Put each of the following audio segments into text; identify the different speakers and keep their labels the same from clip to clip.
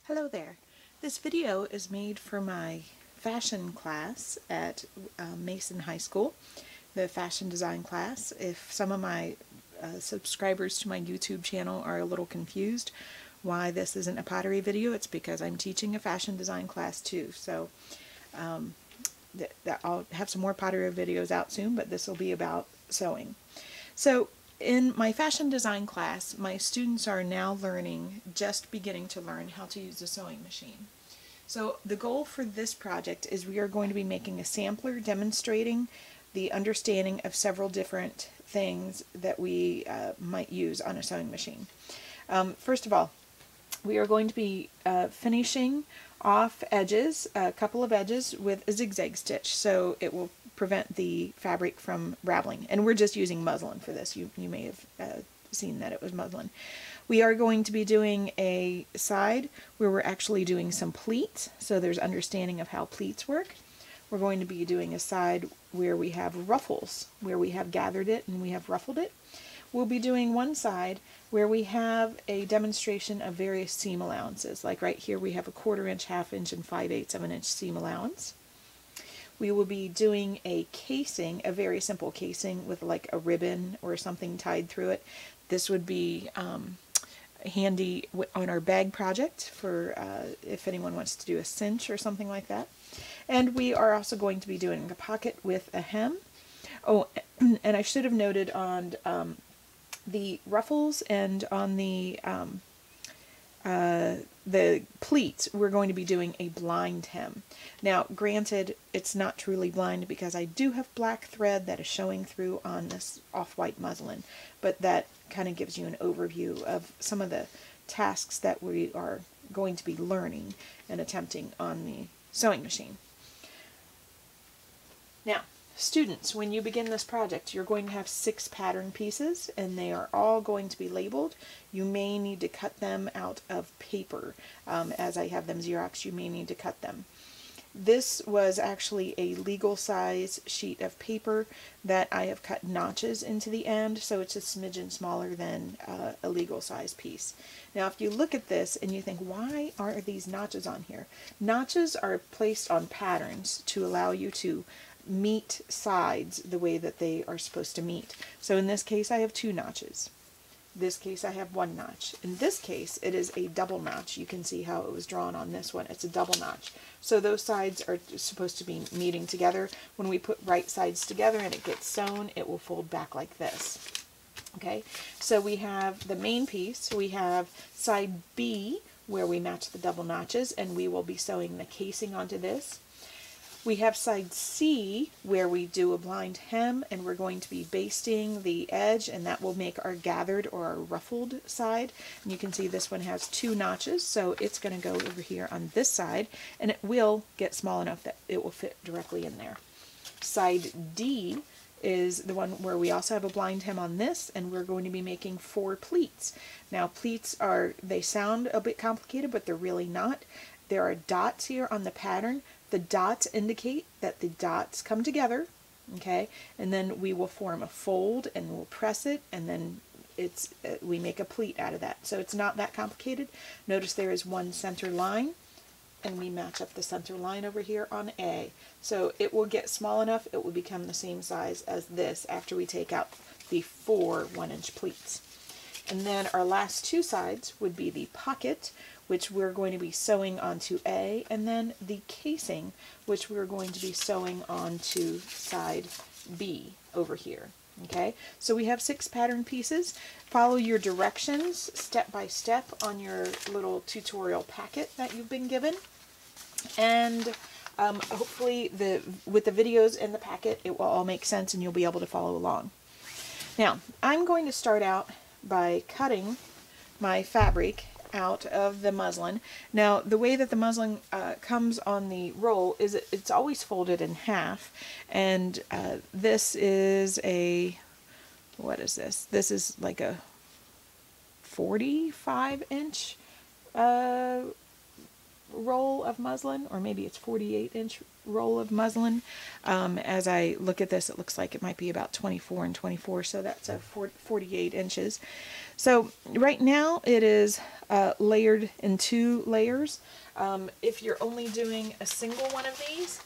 Speaker 1: Hello there. This video is made for my fashion class at Mason High School, the fashion design class. If some of my subscribers to my YouTube channel are a little confused why this isn't a pottery video, it's because I'm teaching a fashion design class too. So I'll have some more pottery videos out soon, but this will be about sewing. So in my fashion design class, my students are now just beginning to learn how to use a sewing machine. So the goal for this project is we are going to be making a sampler demonstrating the understanding of several different things that we might use on a sewing machine. First of all, we are going to be finishing off edges, a couple of edges with a zigzag stitch, so it will prevent the fabric from raveling. And we're just using muslin for this. You may have seen that it was muslin. We are going to be doing a side where we're actually doing some pleats, so there's understanding of how pleats work. We're going to be doing a side where we have ruffles, where we have gathered it and we have ruffled it. We'll be doing one side where we have a demonstration of various seam allowances. Like right here we have a 1/4 inch, 1/2 inch, and 5/8 of an inch seam allowance. We will be doing a casing, a very simple casing with like a ribbon or something tied through it. This would be handy on our bag project for if anyone wants to do a cinch or something like that. And we are also going to be doing a pocket with a hem. Oh, and I should have noted on the ruffles and on the pleats, we're going to be doing a blind hem. Now, granted, it's not truly blind because I do have black thread that is showing through on this off-white muslin, but that kind of gives you an overview of some of the tasks that we are going to be learning and attempting on the sewing machine. Now, students, when you begin this project, you're going to have 6 pattern pieces, and they are all going to be labeled. You may need to cut them out of paper. As I have them Xeroxed, you may need to cut them. This was actually a legal size sheet of paper that I have cut notches into the end, so it's a smidgen smaller than a legal size piece. Now, if you look at this and you think, why are these notches on here? Notches are placed on patterns to allow you to meet sides the way that they are supposed to meet. So in this case I have 2 notches. This case I have 1 notch. In this case it is a double notch. You can see how it was drawn on this one. It's a double notch. So those sides are supposed to be meeting together. When we put right sides together and it gets sewn, it will fold back like this. Okay, so we have the main piece. We have side B where we match the double notches, and we will be sewing the casing onto this. We have side C where we do a blind hem, and we're going to be basting the edge, and that will make our gathered or our ruffled side. And you can see this one has 2 notches, so it's going to go over here on this side, and it will get small enough that it will fit directly in there. Side D is the one where we also have a blind hem on this, and we're going to be making 4 pleats. Now pleats they sound a bit complicated, but they're really not. There are dots here on the pattern. The dots indicate that the dots come together, okay, and then we will form a fold and we'll press it, and then we make a pleat out of that. So it's not that complicated. Notice there is one center line, and we match up the center line over here on A. So it will get small enough, it will become the same size as this after we take out the 4 1-inch pleats. And then our last 2 sides would be the pocket, which we're going to be sewing onto A, and then the casing, which we're going to be sewing onto side B over here. Okay, so we have 6 pattern pieces. Follow your directions step by step on your little tutorial packet that you've been given, and hopefully with the videos in the packet it will all make sense and you'll be able to follow along. Now, I'm going to start out by cutting my fabric out of the muslin. Now, the way that the muslin comes on the roll is it's always folded in half, and this is a, what is this? This is like a 45-inch roll of muslin, or maybe it's 48-inch roll of muslin. As I look at this, it looks like it might be about 24 and 24, so that's a 48 inches. So right now it is layered in 2 layers. If you're only doing a single one of these,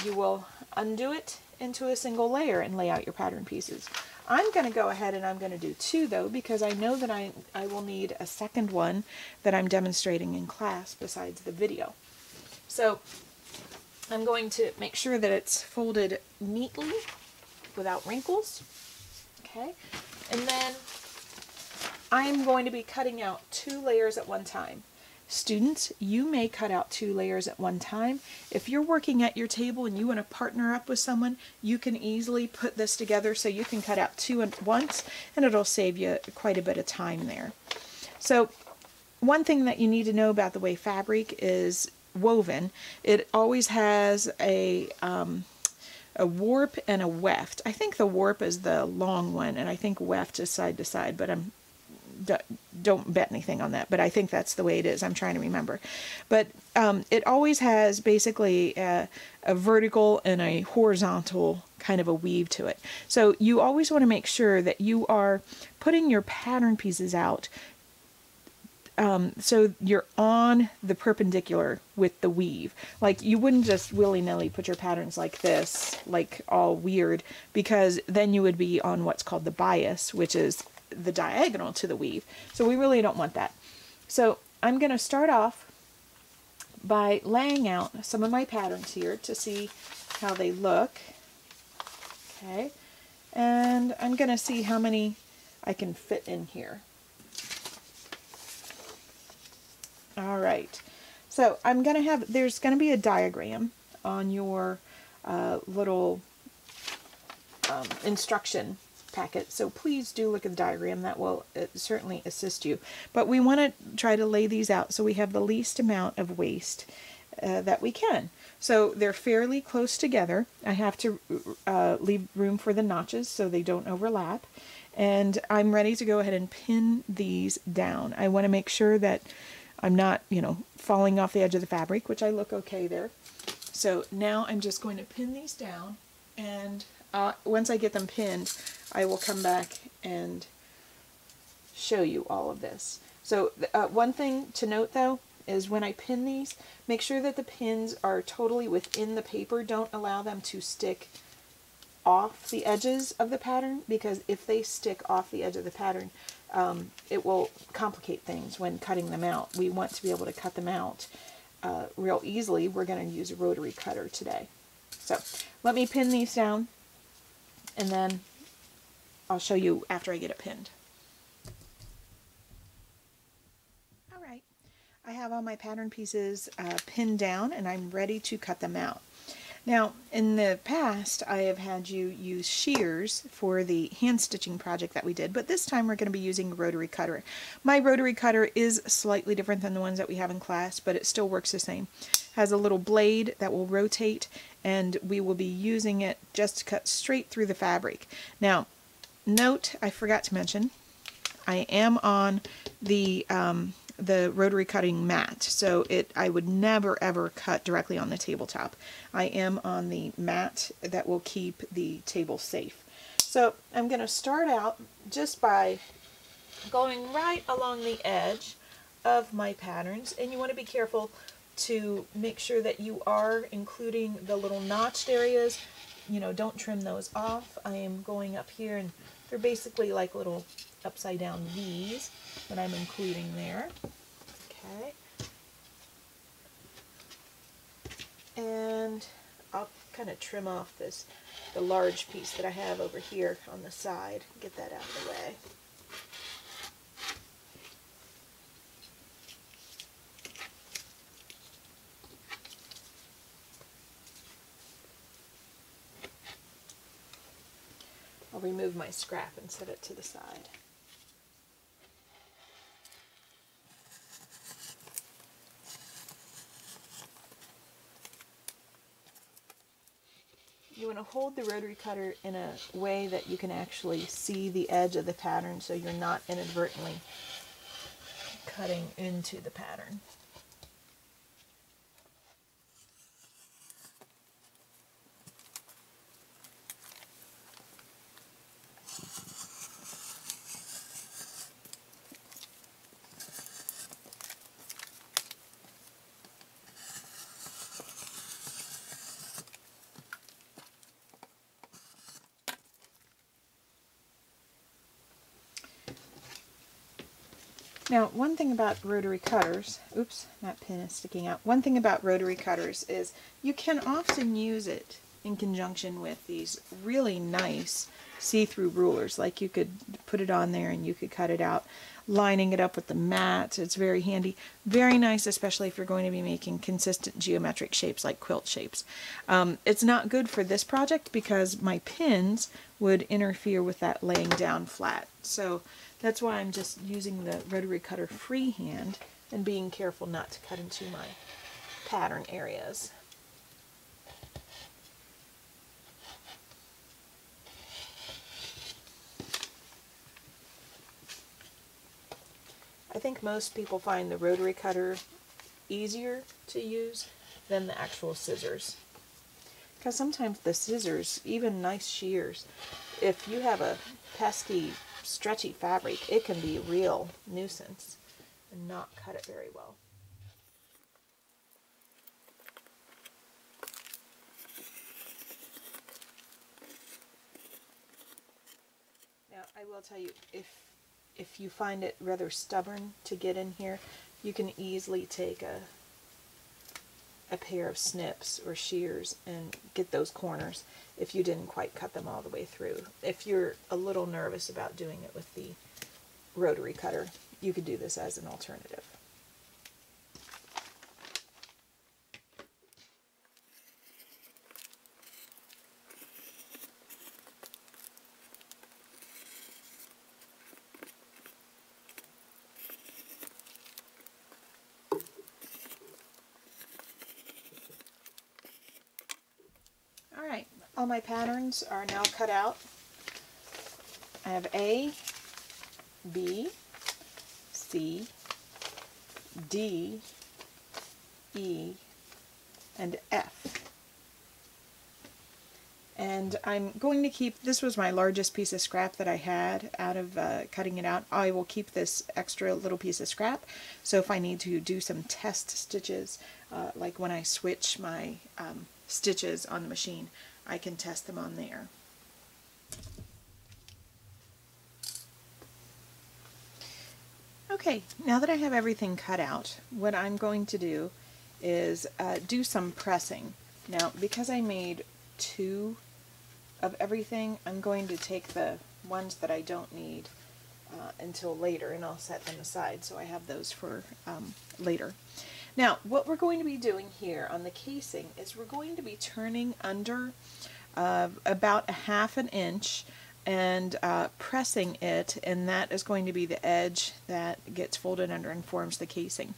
Speaker 1: you will undo it into a single layer and lay out your pattern pieces. I'm going to go ahead and I'm going to do 2 though, because I know that I will need a second one that I'm demonstrating in class besides the video. So I'm going to make sure that it's folded neatly without wrinkles. Okay, and then I'm going to be cutting out 2 layers at one time. Students, you may cut out 2 layers at one time. If you're working at your table and you want to partner up with someone, you can easily put this together so you can cut out 2 at once, and it'll save you quite a bit of time there. So one thing that you need to know about the way fabric is woven, it always has a warp and a weft. I think the warp is the long one, and I think weft is side to side, but don't bet anything on that, but I think that's the way it is. I'm trying to remember. But it always has basically a vertical and a horizontal kind of a weave to it. So you always want to make sure that you are putting your pattern pieces out so you're on the perpendicular with the weave. Like, you wouldn't just willy-nilly put your patterns like this, like all weird, because then you would be on what's called the bias, which is the diagonal to the weave. So we really don't want that. So I'm going to start off by laying out some of my patterns here to see how they look. Okay, and I'm going to see how many I can fit in here. All right, so I'm going to have, there's going to be a diagram on your little instruction packet, so please do look at the diagram. That will certainly assist you. But we want to try to lay these out so we have the least amount of waste that we can. So they're fairly close together. I have to leave room for the notches so they don't overlap. And I'm ready to go ahead and pin these down. I want to make sure that I'm not, falling off the edge of the fabric, which I look okay there. So now I'm just going to pin these down, and once I get them pinned, I will come back and show you all of this. So one thing to note though is when I pin these, make sure that the pins are totally within the paper. Don't allow them to stick off the edges of the pattern, because if they stick off the edge of the pattern, it will complicate things when cutting them out. We want to be able to cut them out real easily. We're going to use a rotary cutter today. So let me pin these down, and then I'll show you after I get it pinned. All right, I have all my pattern pieces pinned down, and I'm ready to cut them out. Now, in the past, I have had you use shears for the hand stitching project that we did, but this time we're going to be using a rotary cutter. My rotary cutter is slightly different than the ones that we have in class, but it still works the same. It has a little blade that will rotate, and we will be using it just to cut straight through the fabric. Now, note, I forgot to mention, I am on the rotary cutting mat, so I would never ever cut directly on the tabletop. I am on the mat that will keep the table safe. So I'm going to start out just by going right along the edge of my patterns, and you want to be careful to make sure that you are including the little notched areas. Don't trim those off. I am going up here, and they're basically like little upside down V's that I'm including there. Okay. And I'll kind of trim off the large piece that I have over here on the side. Get that out of the way. I'll remove my scrap and set it to the side. You want to hold the rotary cutter in a way that you can actually see the edge of the pattern, so you're not inadvertently cutting into the pattern. Now, one thing about rotary cutters, oops, that pin is sticking out. One thing about rotary cutters is you can often use it in conjunction with these really nice see-through rulers. Like you could put it on there and you could cut it out, lining it up with the mat. It's very handy. Very nice, especially if you're going to be making consistent geometric shapes like quilt shapes. It's not good for this project because my pins would interfere with that laying down flat. So that's why I'm just using the rotary cutter freehand and being careful not to cut into my pattern areas. I think most people find the rotary cutter easier to use than the actual scissors. Because sometimes the scissors, even nice shears, if you have a pesky, stretchy fabric, it can be a real nuisance and not cut it very well. Now, I will tell you, if you find it rather stubborn to get in here, you can easily take a pair of snips or shears and get those corners if you didn't quite cut them all the way through. If you're a little nervous about doing it with the rotary cutter, you could do this as an alternative. Alright, all my patterns are now cut out. I have A, B, C, D, E, and F. And I'm going to keep, this was my largest piece of scrap that I had out of cutting it out. I will keep this extra little piece of scrap, so if I need to do some test stitches, like when I switch my stitches on the machine, I can test them on there. Okay, now that I have everything cut out, what I'm going to do is do some pressing. Now, because I made 2 of everything, I'm going to take the ones that I don't need until later, and I'll set them aside so I have those for later. Now, what we're going to be doing here on the casing is we're going to be turning under about 1/2 inch and pressing it, and that is going to be the edge that gets folded under and forms the casing.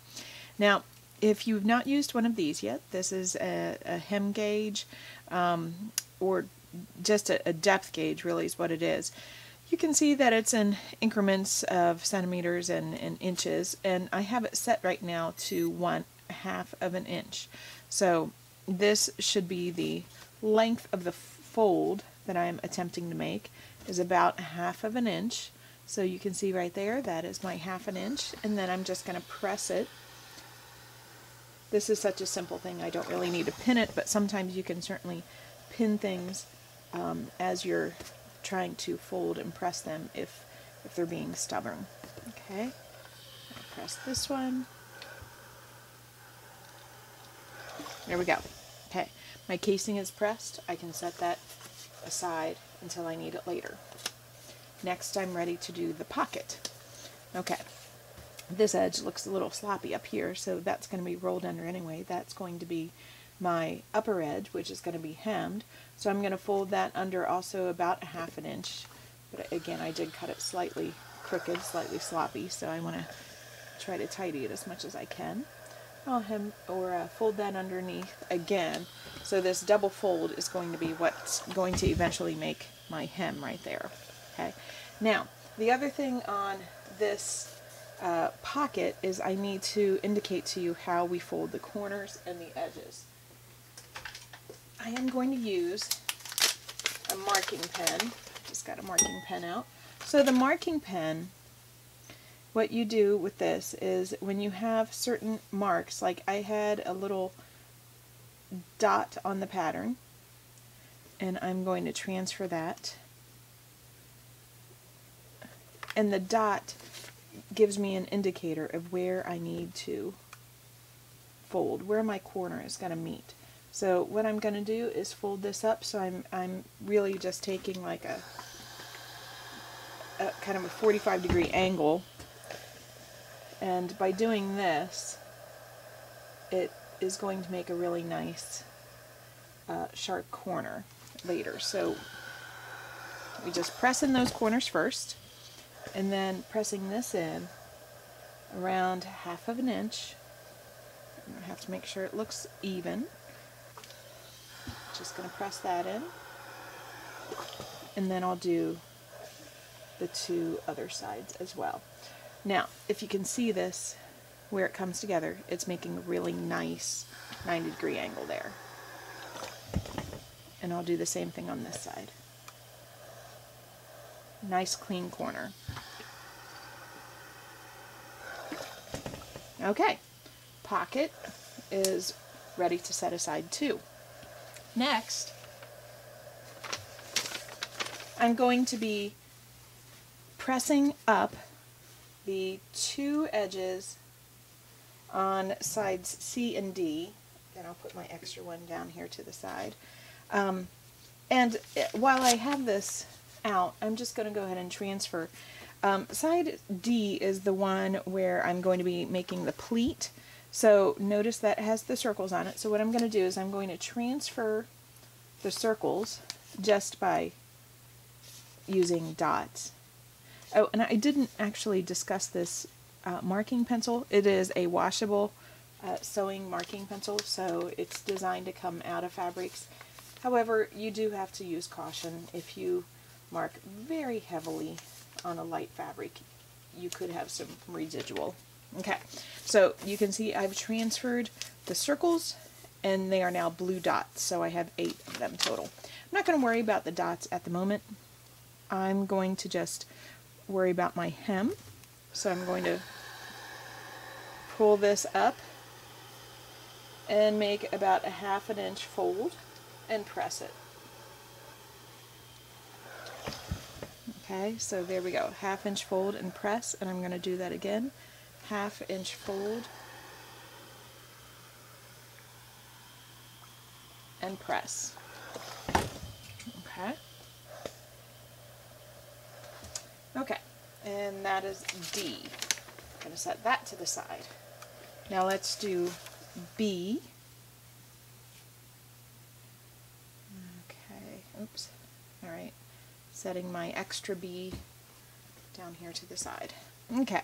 Speaker 1: Now, if you've not used one of these yet, this is a hem gauge, or just a depth gauge really is what it is. You can see that it's in increments of centimeters and inches, and I have it set right now to 1/2 inch. So this should be the length of the fold that I'm attempting to make is about 1/2 inch. So you can see right there, that is my 1/2 inch, and then I'm just going to press it. This is such a simple thing, I don't really need to pin it, but sometimes you can certainly pin things as you're trying to fold and press them if they're being stubborn. Okay, I press this one. There we go. Okay, my casing is pressed. I can set that aside until I need it later. Next, I'm ready to do the pocket. Okay, this edge looks a little sloppy up here, so that's going to be rolled under anyway. That's going to be my upper edge, which is going to be hemmed. So I'm going to fold that under also about 1/2 inch. But again, I did cut it slightly crooked, slightly sloppy, so I want to try to tidy it as much as I can. I'll hem or fold that underneath again. So this double fold is going to be what's going to eventually make my hem right there. Okay. Now, the other thing on this pocket is I need to indicate to you how we fold the corners and the edges. I am going to use a marking pen. Just got a marking pen out. So the marking pen, what you do with this is when you have certain marks, like I had a little dot on the pattern, and I'm going to transfer that. And the dot, gives me an indicator of where I need to fold, where my corner is going to meet. So what I'm going to do is fold this up, so I'm really just taking like a kind of a 45-degree angle, and by doing this it is going to make a really nice sharp corner later. So we just press in those corners first, and then pressing this in around 1/2 inch. I have to make sure it looks even. Just going to press that in, and then I'll do the 2 other sides as well. Now, if you can see this, where it comes together, it's making a really nice 90-degree angle there. And I'll do the same thing on this side. Nice clean corner. Okay, pocket is ready to set aside too. Next, I'm going to be pressing up the 2 edges on sides C and D. Then I'll put my extra one down here to the side. And while I have this out, I'm just going to go ahead and transfer. Side D is the one where I'm going to be making the pleat. So notice that has the circles on it. So what I'm going to do is I'm going to transfer the circles just by using dots. Oh, and I didn't actually discuss this marking pencil. It is a washable sewing marking pencil, so it's designed to come out of fabrics. However, you do have to use caution. If you mark very heavily on a light fabric, you could have some residual. Okay, so you can see I've transferred the circles, and they are now blue dots, so I have 8 of them total. I'm not going to worry about the dots at the moment. I'm going to just worry about my hem. So I'm going to pull this up and make about a 1/2 inch fold and press it. Okay, so there we go, 1/2 inch fold and press, and I'm going to do that again. 1/2 inch fold and press. Okay. Okay, and that is D. I'm going to set that to the side. Now let's do B. Okay, oops. All right, setting my extra B down here to the side. Okay,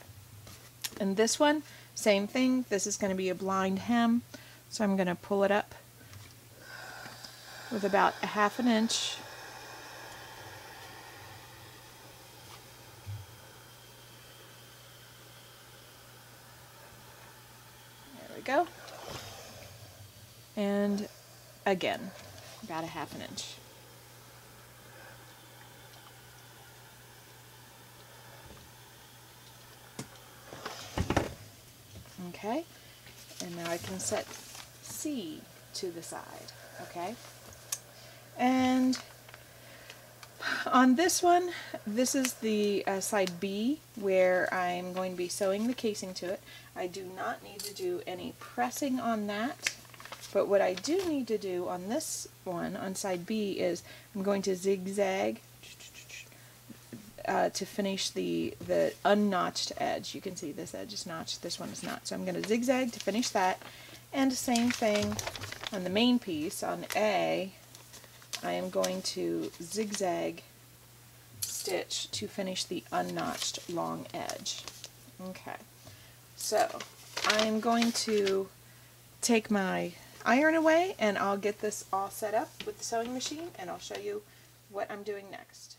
Speaker 1: and this one, same thing. This is going to be a blind hem, so I'm going to pull it up with about a 1/2 inch. Go, and again about a 1/2 inch. Okay, and now I can set C to the side. Okay, and on this one, this is the side B, where I'm going to be sewing the casing to it. I do not need to do any pressing on that, but what I do need to do on this one, on side B, is I'm going to zigzag to finish the unnotched edge. You can see this edge is notched, this one is not. So I'm going to zigzag to finish that, and same thing on the main piece, on A, I am going to zigzag stitch to finish the unnotched long edge. Okay, so I'm going to take my iron away, and I'll get this all set up with the sewing machine, and I'll show you what I'm doing next.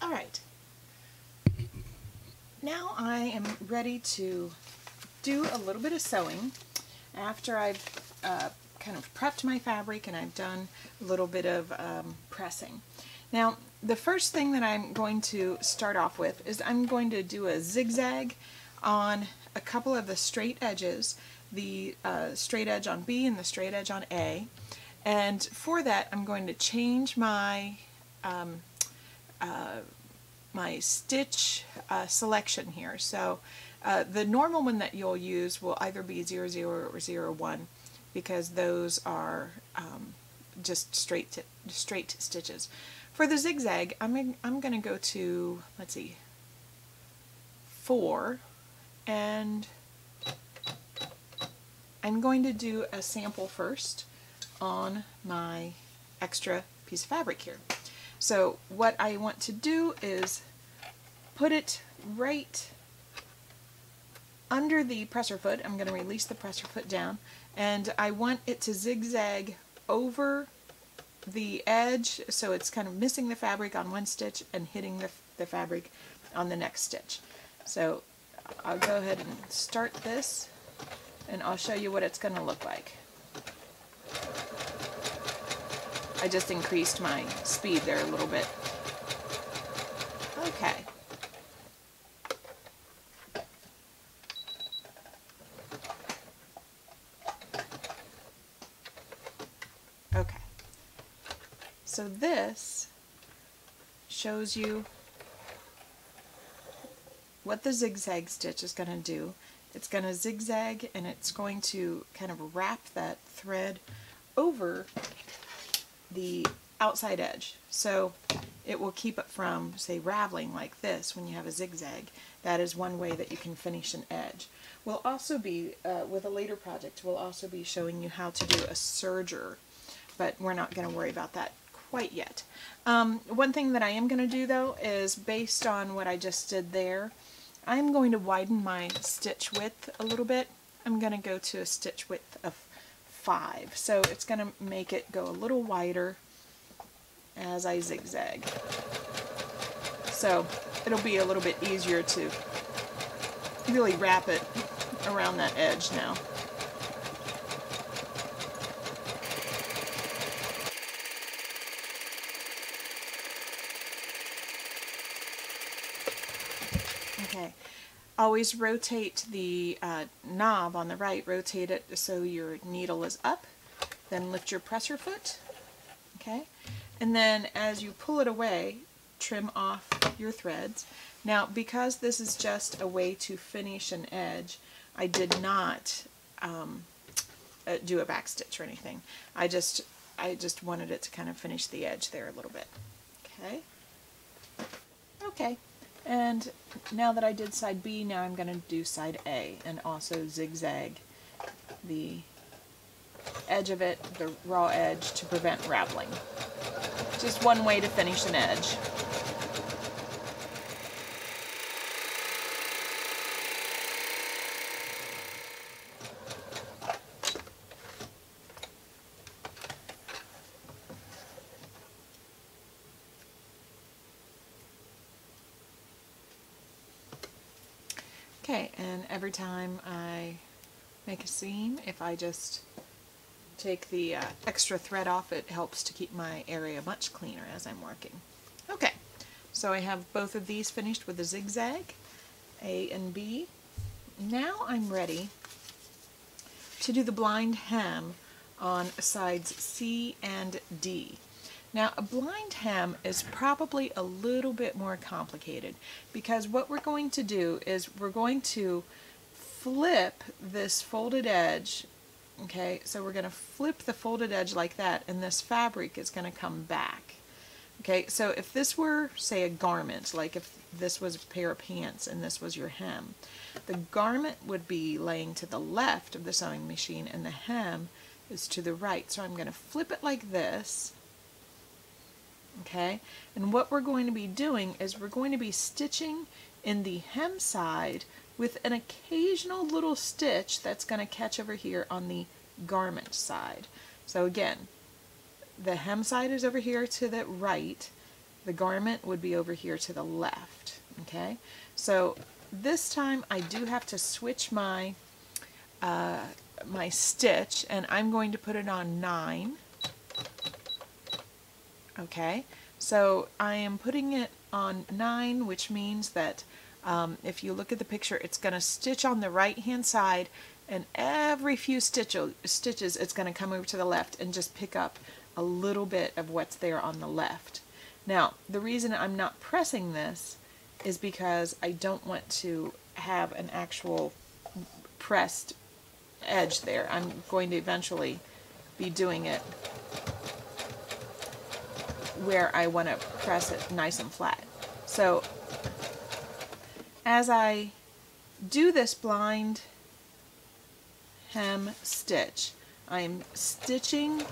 Speaker 1: Alright, now I am ready to do a little bit of sewing after I've kind of prepped my fabric and I've done a little bit of pressing. Now, the first thing that I'm going to start off with is I'm going to do a zigzag on a couple of the straight edges, the straight edge on B and the straight edge on A. And for that, I'm going to change my my stitch selection here. So the normal one that you'll use will either be 00 or 01 because those are just straight stitches. For the zigzag, I'm going to go to, let's see, 4, and I'm going to do a sample first on my extra piece of fabric here. So what I want to do is put it right under the presser foot. I'm going to release the presser foot down, and I want it to zigzag over the edge, so it's kind of missing the fabric on one stitch and hitting the fabric on the next stitch. So I'll go ahead and start this, and I'll show you what it's going to look like. I just increased my speed there a little bit. Okay. Okay. So this shows you what the zigzag stitch is going to do. It's going to zigzag, and it's going to kind of wrap that thread over the outside edge. So it will keep it from, say, raveling like this when you have a zigzag. That is one way that you can finish an edge. We'll also be, with a later project, we'll also be showing you how to do a serger, but we're not going to worry about that quite yet. One thing that I am going to do, though, is based on what I just did there, I'm going to widen my stitch width a little bit. I'm going to go to a stitch width of 5. So it's going to make it go a little wider as I zigzag. So it'll be a little bit easier to really wrap it around that edge now. Okay. Always rotate the knob on the right, rotate it so your needle is up, then lift your presser foot, okay? And then as you pull it away, trim off your threads. Now, because this is just a way to finish an edge, I did not do a back stitch or anything. I just wanted it to kind of finish the edge there a little bit, okay? Okay. And now that I did side B, now I'm going to do side A and also zigzag the edge of it, the raw edge, to prevent raveling. Just one way to finish an edge. Okay, and every time I make a seam, if I just take the extra thread off, it helps to keep my area much cleaner as I'm working. Okay, so I have both of these finished with the zigzag, A and B. Now I'm ready to do the blind hem on sides C and D. Now, a blind hem is probably a little bit more complicated because what we're going to do is we're going to flip this folded edge, okay? So we're going to flip the folded edge like that, and this fabric is going to come back. Okay, so if this were, say, a garment, like if this was a pair of pants and this was your hem, the garment would be laying to the left of the sewing machine and the hem is to the right. So I'm going to flip it like this. Okay, and what we're going to be doing is we're going to be stitching in the hem side with an occasional little stitch that's going to catch over here on the garment side. So again, the hem side is over here to the right, the garment would be over here to the left. Okay, so this time I do have to switch my my stitch, and I'm going to put it on 9. Okay, so I am putting it on 9, which means that if you look at the picture, it's going to stitch on the right hand side, and every few stitches it's going to come over to the left and just pick up a little bit of what's there on the left. Now, the reason I'm not pressing this is because I don't want to have an actual pressed edge there. I'm going to eventually be doing it where I want to press it nice and flat. So as I do this blind hem stitch, I'm stitching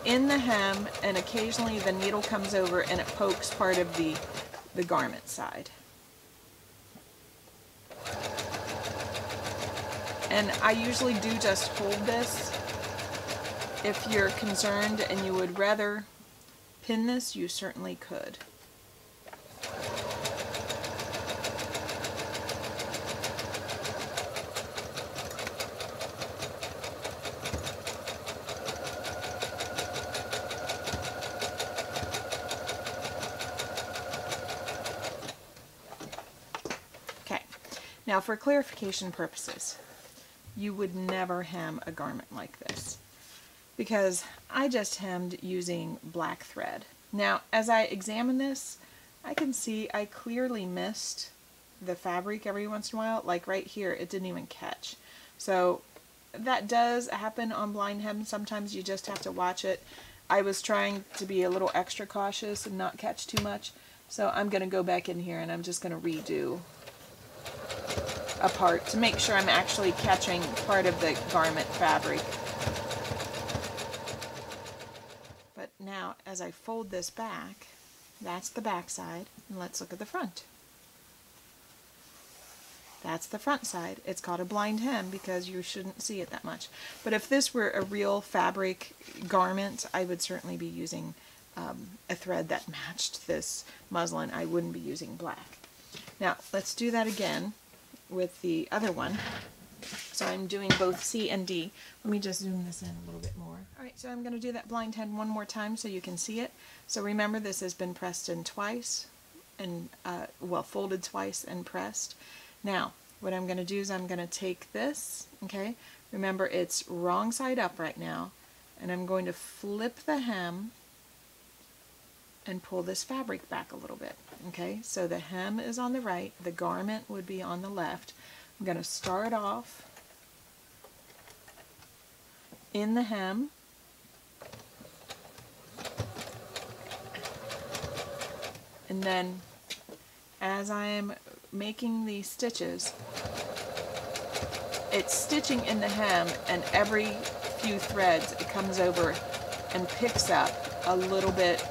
Speaker 1: in the hem, and occasionally the needle comes over and it pokes part of the garment side. And I usually do just hold this. If you're concerned and you would rather pin this, you certainly could. Okay, now for clarification purposes, you would never hem a garment like this, because I just hemmed using black thread. Now, as I examine this, I can see I clearly missed the fabric every once in a while. Like right here, it didn't even catch. So that does happen on blind hem. Sometimes you just have to watch it. I was trying to be a little extra cautious and not catch too much. So I'm going to go back in here and I'm just going to redo a part to make sure I'm actually catching part of the garment fabric. But now as I fold this back, that's the back side, and let's look at the front. That's the front side. It's called a blind hem because you shouldn't see it that much. But if this were a real fabric garment, I would certainly be using a thread that matched this muslin. I wouldn't be using black. Now let's do that again with the other one. So I'm doing both C and D. Let me just zoom this in a little bit more. Alright, so I'm going to do that blind hem one more time so you can see it. So remember, this has been pressed in twice, and well, folded twice and pressed. Now, what I'm going to do is I'm going to take this, okay, remember it's wrong side up right now, and I'm going to flip the hem and pull this fabric back a little bit. Okay, so the hem is on the right, the garment would be on the left. I'm going to start off in the hem, and then as I am making these stitches, it's stitching in the hem, and every few threads it comes over and picks up a little bit.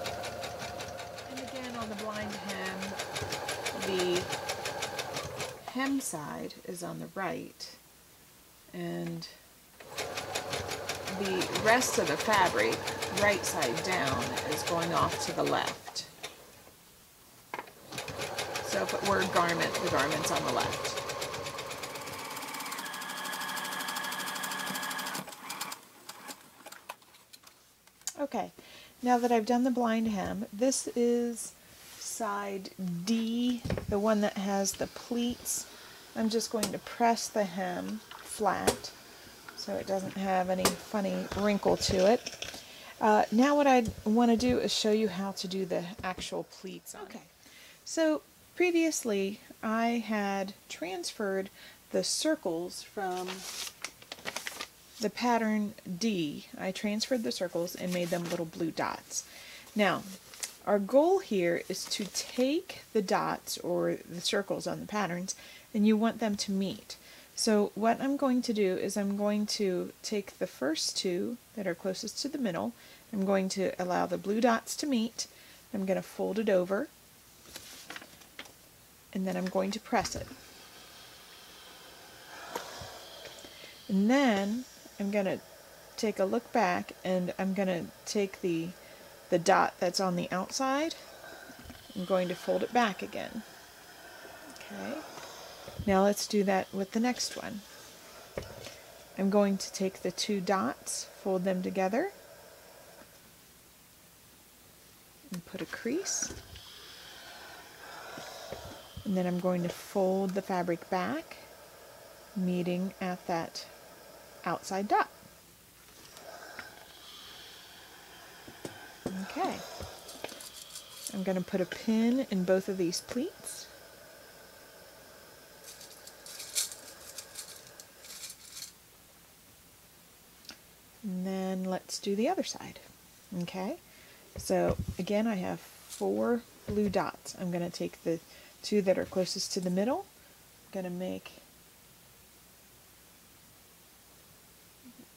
Speaker 1: And again, on the blind hem, the hem side is on the right, and the rest of the fabric, right side down, is going off to the left. So if it were a garment, the garment's on the left. Okay, now that I've done the blind hem, this is side D, the one that has the pleats. I'm just going to press the hem flat so it doesn't have any funny wrinkle to it. Now what I want to do is show you how to do the actual pleats on. Okay, so previously I had transferred the circles from the pattern D. I transferred the circles and made them little blue dots. Now, our goal here is to take the dots or the circles on the patterns, and you want them to meet. So what I'm going to do is I'm going to take the first two that are closest to the middle. I'm going to allow the blue dots to meet. I'm going to fold it over, and then I'm going to press it. And then I'm going to take a look back, and I'm going to take the dot that's on the outside. I'm going to fold it back again. Okay. Now let's do that with the next one. I'm going to take the two dots, fold them together, and put a crease. And then I'm going to fold the fabric back, meeting at that outside dot. Okay. I'm going to put a pin in both of these pleats. And then let's do the other side. Okay, so again I have 4 blue dots. I'm going to take the 2 that are closest to the middle. I'm going to make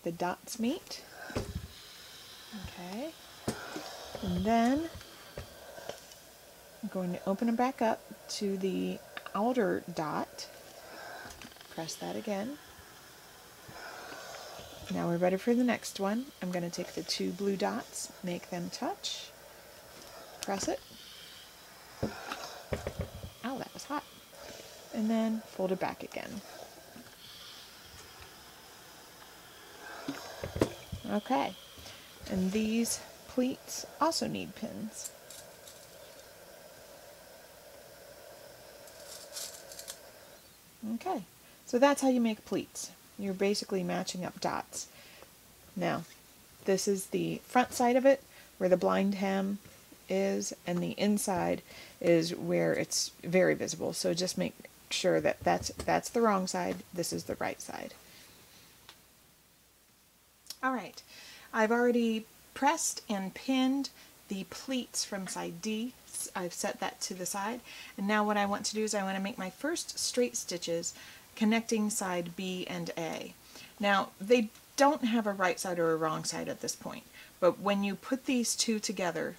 Speaker 1: the dots meet. Okay, and then I'm going to open it back up to the outer dot. Press that again. Now we're ready for the next one. I'm going to take the 2 blue dots, make them touch, press it. Ow, that was hot. And then fold it back again. Okay, and these pleats also need pins. Okay, so that's how you make pleats. You're basically matching up dots. Now, this is the front side of it, where the blind hem is, and the inside is where it's very visible. So just make sure that that's the wrong side, this is the right side. Alright, I've already pressed and pinned the pleats from side D. I've set that to the side, and now what I want to do is I want to make my first straight stitches connecting side B and A. Now they don't have a right side or a wrong side at this point, but when you put these two together,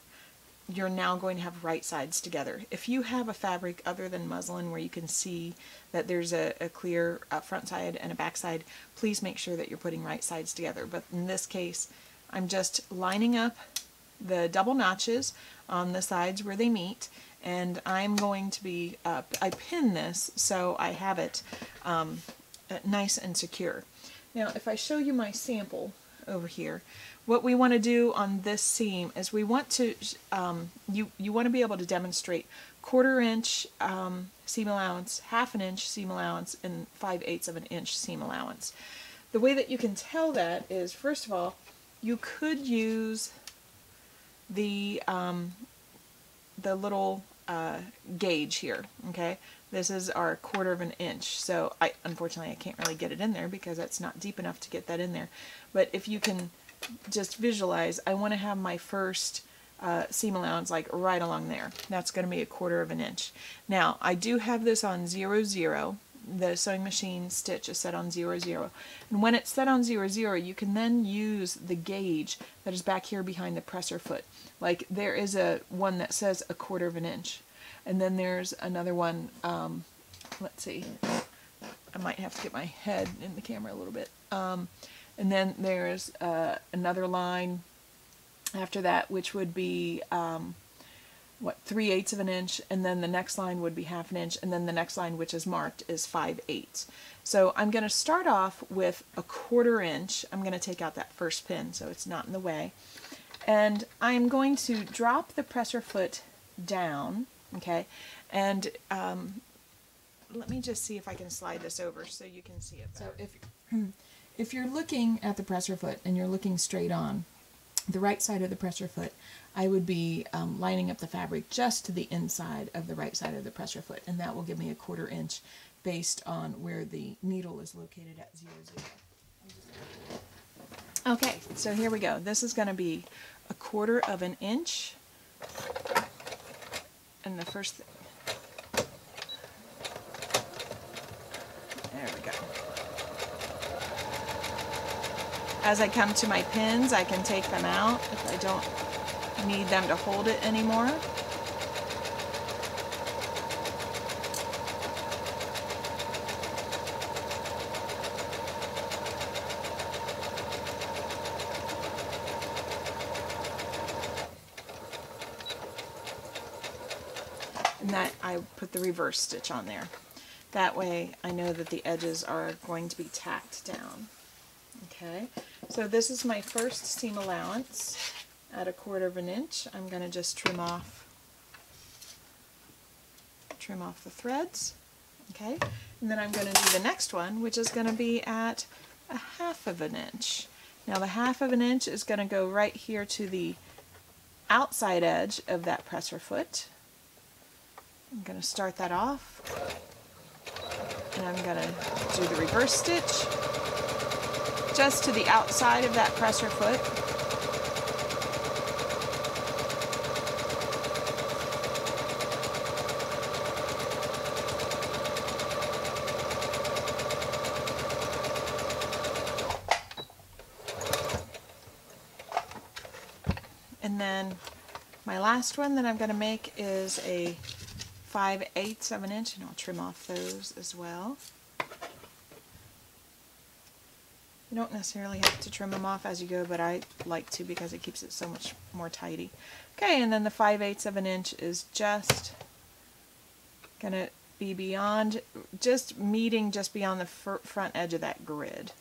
Speaker 1: you're now going to have right sides together. If you have a fabric other than muslin where you can see that there's a clear front side and a back side, please make sure that you're putting right sides together. But in this case, I'm just lining up the double notches on the sides where they meet, and I'm going to be, I pin this so I have it nice and secure. Now if I show you my sample over here, what we want to do on this seam is we want to, you want to be able to demonstrate 1/4 inch seam allowance, 1/2 inch seam allowance, and 5/8 of an inch seam allowance. The way that you can tell that is, first of all, you could use the little gauge here. Okay, this is our 1/4 inch. So unfortunately I can't really get it in there because it's not deep enough to get that in there. But if you can just visualize, I want to have my first seam allowance like right along there. That's going to be 1/4 inch. Now I do have this on 0/0. The sewing machine stitch is set on 0/0, and when it's set on 0/0, you can then use the gauge that is back here behind the presser foot. Like there is a one that says 1/4 inch, and then there's another one. Let's see, I might have to get my head in the camera a little bit. And then there's another line after that, which would be 3/8 of an inch, and then the next line would be 1/2 inch, and then the next line, which is marked, is 5/8. So I'm going to start off with 1/4 inch. I'm going to take out that first pin so it's not in the way, and I'm going to drop the presser foot down. Okay, and let me just see if I can slide this over so you can see it better. So if you're looking at the presser foot and you're looking straight on the right side of the presser foot, I would be lining up the fabric just to the inside of the right side of the presser foot, and that will give me 1/4 inch based on where the needle is located at 0/0. Okay, so here we go. This is going to be 1/4 inch, and the first thing, there we go. As I come to my pins, I can take them out if I don't need them to hold it anymore. And that I put the reverse stitch on there. That way I know that the edges are going to be tacked down. Okay, so this is my first seam allowance at 1/4 inch. I'm going to just trim off the threads. Okay, and then I'm going to do the next one, which is going to be at 1/2 inch. Now the 1/2 inch is going to go right here to the outside edge of that presser foot. I'm going to start that off, and I'm going to do the reverse stitch just to the outside of that presser foot. And then my last one that I'm going to make is a 5/8 of an inch, and I'll trim off those as well. You don't necessarily have to trim them off as you go, but I like to because it keeps it so much more tidy. Okay, and then the 5/8 of an inch is just going to be beyond, just meeting just beyond the front edge of that grid.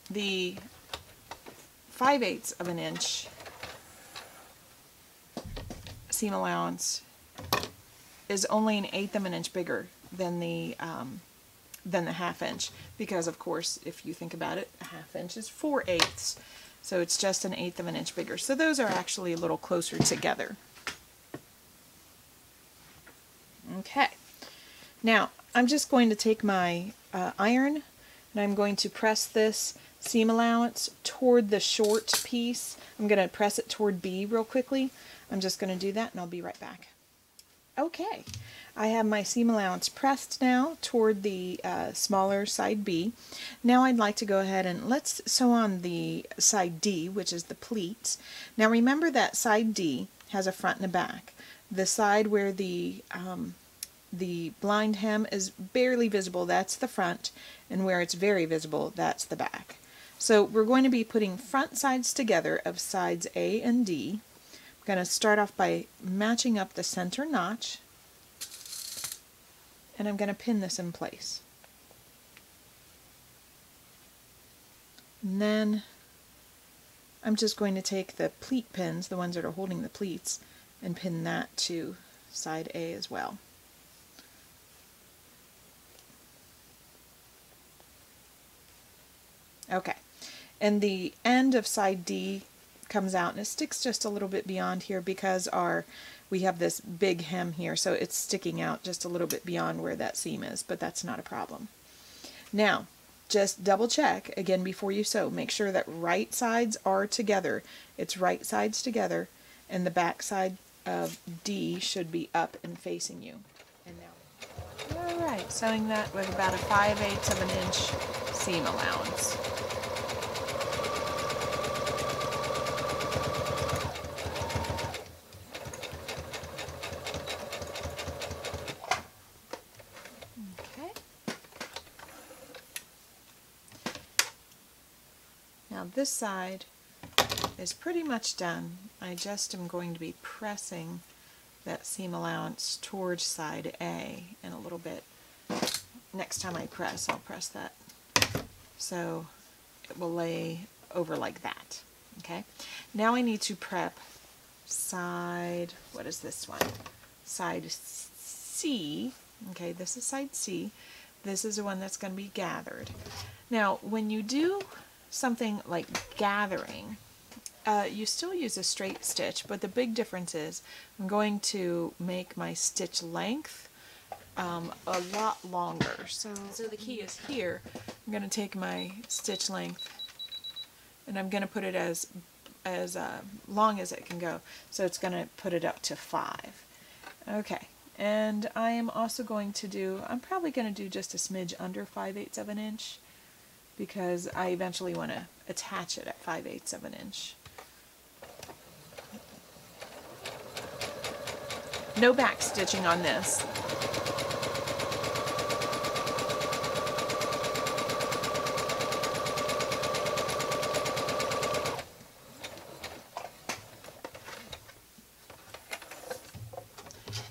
Speaker 1: The 5/8 of an inch seam allowance is only an 1/8 of an inch bigger than the 1/2 inch, because of course if you think about it, a 1/2 inch is 4/8, so it's just an 1/8 of an inch bigger. So those are actually a little closer together. Okay, now I'm just going to take my iron, and I'm going to press this seam allowance toward the short piece. I'm going to press it toward B real quickly. I'm just going to do that and I'll be right back. Okay, I have my seam allowance pressed now toward the smaller side B. Now I'd like to go ahead and let's sew on the side D, which is the pleats. Now remember that side D has a front and a back. The side where the blind hem is barely visible, that's the front, and where it's very visible, that's the back. So we're going to be putting front sides together of sides A and D. I'm going to start off by matching up the center notch, and I'm going to pin this in place. And then I'm just going to take the pleat pins, the ones that are holding the pleats, and pin that to side A as well. Okay, and the end of side D comes out and it sticks just a little bit beyond here because we have this big hem here, so it's sticking out just a little bit beyond where that seam is, but that's not a problem. Now just double check again before you sew. Make sure that right sides are together. It's right sides together, and the back side of D should be up and facing you. And now, alright, sewing that with about a 5/8 of an inch seam allowance. Now this side is pretty much done. I just am going to be pressing that seam allowance towards side A, and a little bit next time I press, I'll press that so it will lay over like that. Okay, now I need to prep side, what is this one? Side C. Okay, this is side C. This is the one that's going to be gathered. Now when you do something like gathering, you still use a straight stitch, but the big difference is I'm going to make my stitch length a lot longer. So the key is here. I'm going to take my stitch length and I'm going to put it as long as it can go. So it's going to put it up to 5. Okay, and I am also going to do, I'm probably going to do just a smidge under 5/8 of an inch, because I eventually want to attach it at 5/8 of an inch. No back stitching on this.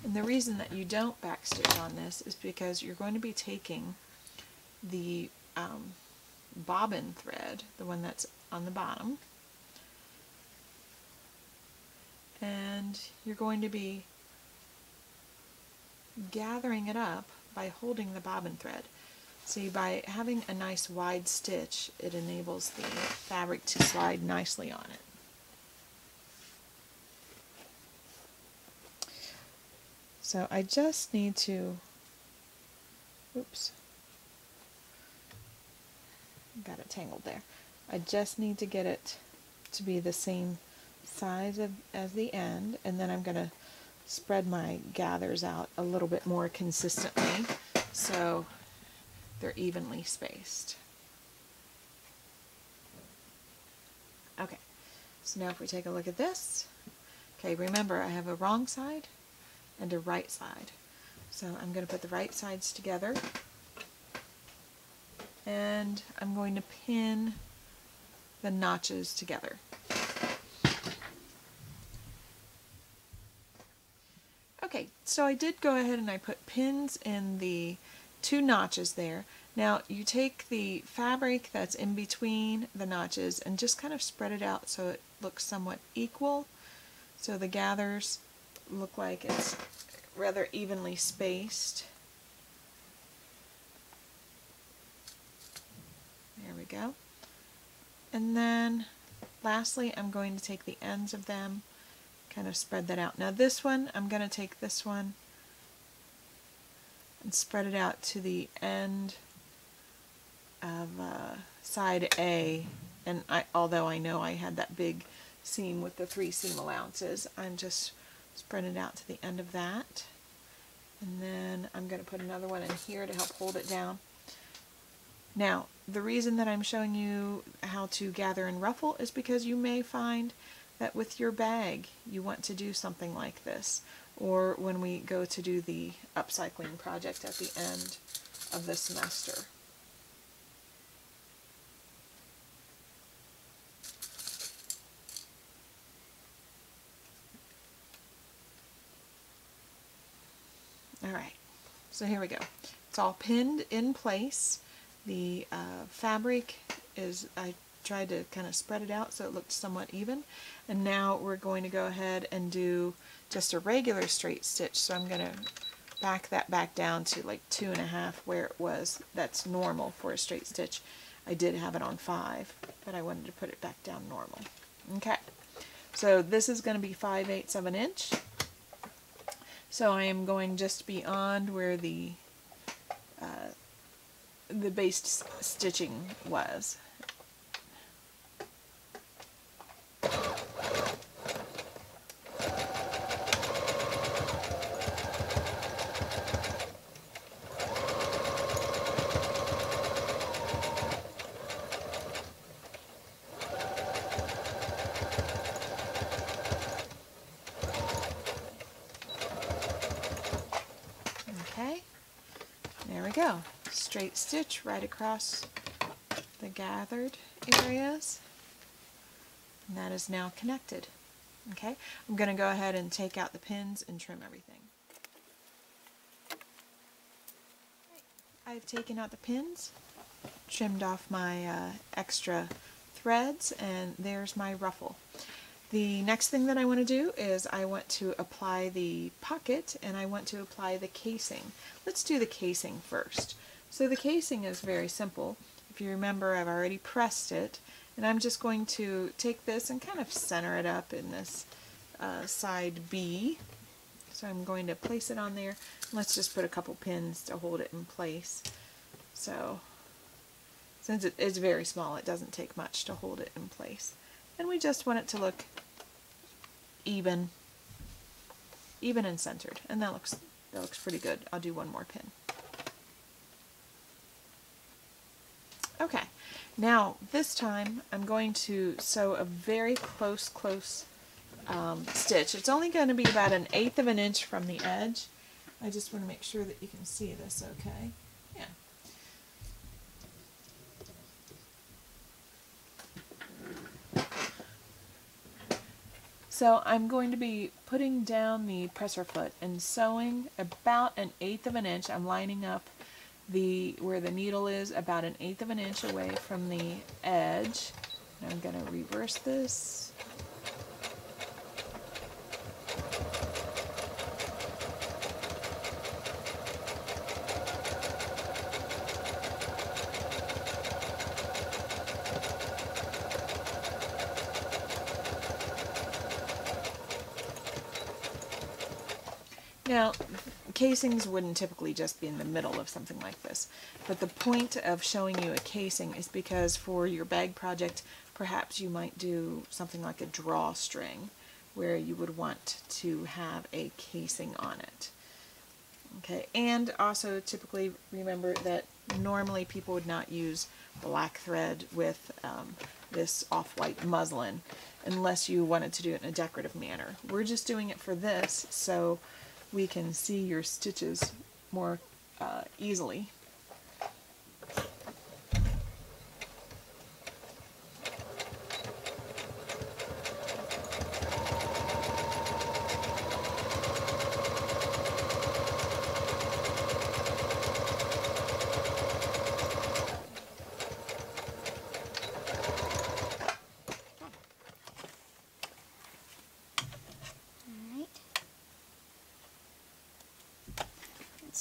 Speaker 1: And And the reason that you don't backstitch on this is because you're going to be taking the bobbin thread, the one that's on the bottom, and you're going to be gathering it up by holding the bobbin thread. See, by having a nice wide stitch, it enables the fabric to slide nicely on it. So I just need to, oops, got it tangled there. I just need to get it to be the same size as the end, and then I'm going to spread my gathers out a little bit more consistently so they're evenly spaced. Okay, so now if we take a look at this, okay, remember I have a wrong side and a right side. So I'm going to put the right sides together, and I'm going to pin the notches together. Okay, so I did go ahead and I put pins in the 2 notches there. Now you take the fabric that's in between the notches and just kind of spread it out so it looks somewhat equal. So the gathers look like it's rather evenly spaced. There we go. And then lastly, I'm going to take the ends of them, kind of spread that out. Now this one, I'm going to take this one and spread it out to the end of side A. And although I know I had that big seam with the 3 seam allowances, I'm just spreading it out to the end of that. And then I'm going to put another one in here to help hold it down. Now, the reason that I'm showing you how to gather and ruffle is because you may find that with your bag you want to do something like this, or when we go to do the upcycling project at the end of the semester. Alright, so here we go. It's all pinned in place. The fabric is, I tried to kind of spread it out so it looked somewhat even. And now we're going to go ahead and do just a regular straight stitch. So I'm going to back that back down to like 2.5 where it was. That's normal for a straight stitch. I did have it on 5, but I wanted to put it back down normal. Okay, so this is going to be 5/8 of an inch. So I am going just beyond where the base stitching was. Okay, there we go. Straight stitch right across the gathered areas, and that is now connected. Okay, I'm going to go ahead and take out the pins and trim everything. I've taken out the pins, trimmed off my extra threads, and there's my ruffle. The next thing that I want to do is I want to apply the pocket, and I want to apply the casing. Let's do the casing first. So the casing is very simple. If you remember, I've already pressed it, and I'm just going to take this and kind of center it up in this side B. So I'm going to place it on there. Let's just put a couple pins to hold it in place. So since it is very small, it doesn't take much to hold it in place. And we just want it to look even and centered, and that looks pretty good. I'll do one more pin. Okay, now this time I'm going to sew a very close stitch. It's only going to be about 1/8 of an inch from the edge. I just want to make sure that you can see this okay. Yeah. So I'm going to be putting down the presser foot and sewing about 1/8 of an inch. I'm lining up where the needle is about 1/8 of an inch away from the edge. And I'm going to reverse this. Now, casings wouldn't typically just be in the middle of something like this, but the point of showing you a casing is because for your bag project, perhaps you might do something like a drawstring where you would want to have a casing on it. Okay, and also typically remember that normally people would not use black thread with this off-white muslin unless you wanted to do it in a decorative manner. We're just doing it for this so we can see your stitches more easily.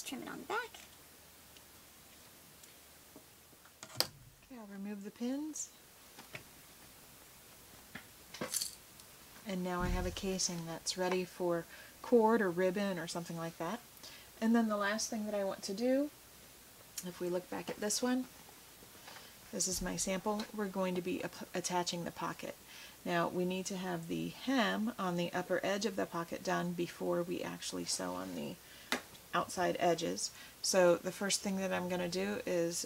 Speaker 2: Trim it on the back.
Speaker 1: Okay, I'll remove the pins. And now I have a casing that's ready for cord or ribbon or something like that. And then the last thing that I want to do, if we look back at this one, this is my sample, we're going to be attaching the pocket. Now we need to have the hem on the upper edge of the pocket done before we actually sew on the outside edges. So the first thing that I'm going to do is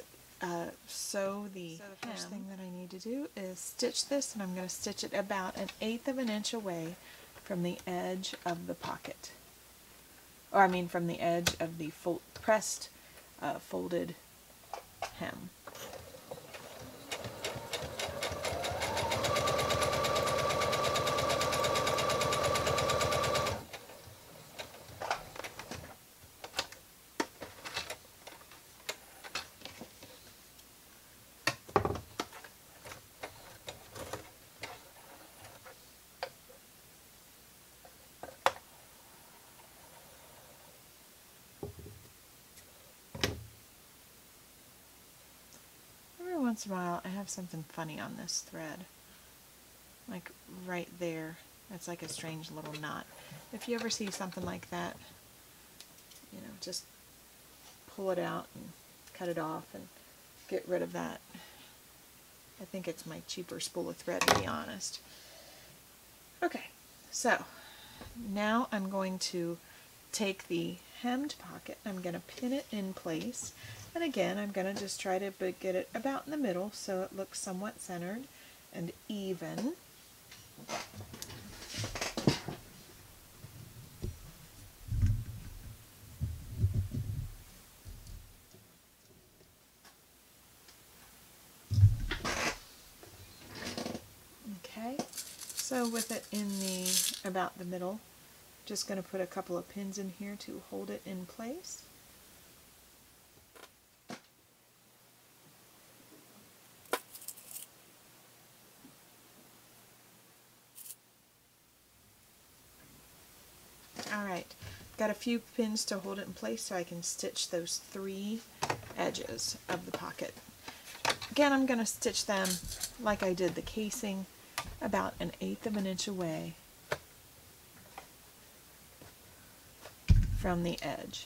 Speaker 1: sew the hem. The first thing that I need to do is stitch this, and I'm going to stitch it about 1/8 of an inch away from the edge of the pocket. Or I mean from the edge of the pressed folded hem. Once in a while I have something funny on this thread, like right there. It's like a strange little knot. If you ever see something like that, you know, just pull it out and cut it off and get rid of that. I think it's my cheaper spool of thread, to be honest. Okay, so now I'm going to take the hemmed pocket, I'm going to pin it in place, and again I'm going to just try to get it about in the middle so it looks somewhat centered and even. Okay, so with it in about the middle, just going to put a couple of pins in here to hold it in place. Alright, got a few pins to hold it in place so I can stitch those 3 edges of the pocket. Again, I'm going to stitch them like I did the casing, about 1/8 of an inch away from the edge.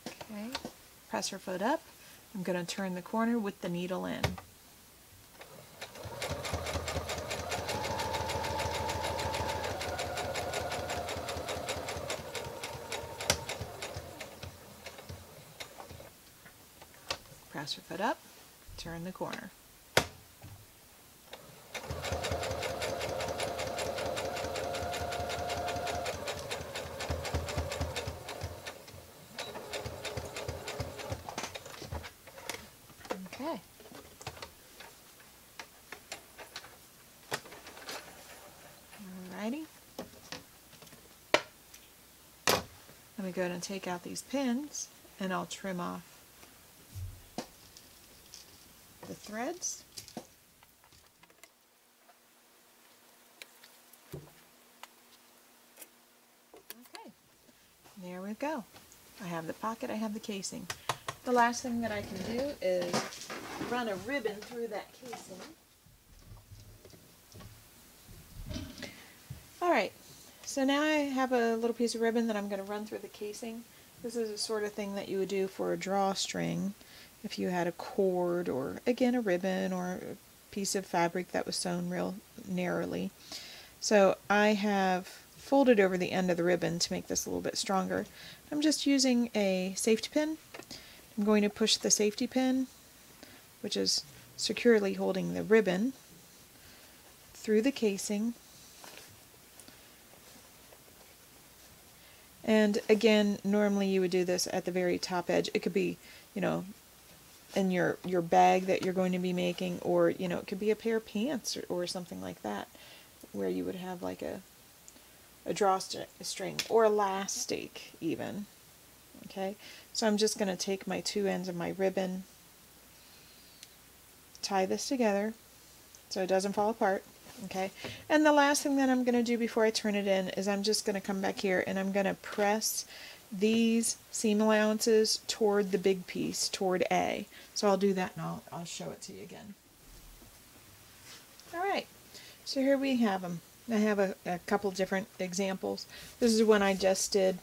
Speaker 1: Okay, press her foot up. I'm going to turn the corner with the needle in. press your foot up, turn the corner. Okay. Alrighty. Let me go ahead and take out these pins, and I'll trim off the threads. Okay, there we go. I have the pocket, I have the casing. The last thing that I can do is run a ribbon through that casing. Alright, so now I have a little piece of ribbon that I'm going to run through the casing. This is the sort of thing that you would do for a drawstring if you had a cord or, again, a ribbon or a piece of fabric that was sewn real narrowly. So I have folded over the end of the ribbon to make this a little bit stronger. I'm just using a safety pin. I'm going to push the safety pin, which is securely holding the ribbon, through the casing. And again, normally you would do this at the very top edge. It could be, you know, in your bag that you're going to be making, or, you know, it could be a pair of pants or something like that, where you would have like a drawstring or elastic even. Okay, so I'm just going to take my two ends of my ribbon, tie this together so it doesn't fall apart. Okay, and the last thing that I'm going to do before I turn it in is I'm just going to come back here and I'm going to press these seam allowances toward the big piece, toward A. So I'll do that and I'll show it to you again. Alright, so here we have them. I have a couple different examples. This is one I just did.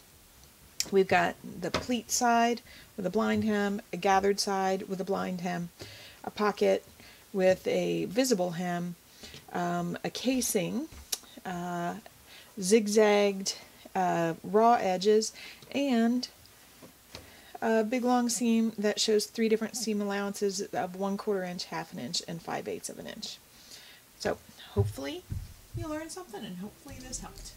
Speaker 1: We've got the pleat side with a blind hem, a gathered side with a blind hem, a pocket with a visible hem, a casing, zigzagged raw edges, and a big long seam that shows 3 different seam allowances of 1/4 inch, 1/2 inch, and 5/8 of an inch. So hopefully you learned something, and hopefully this helped.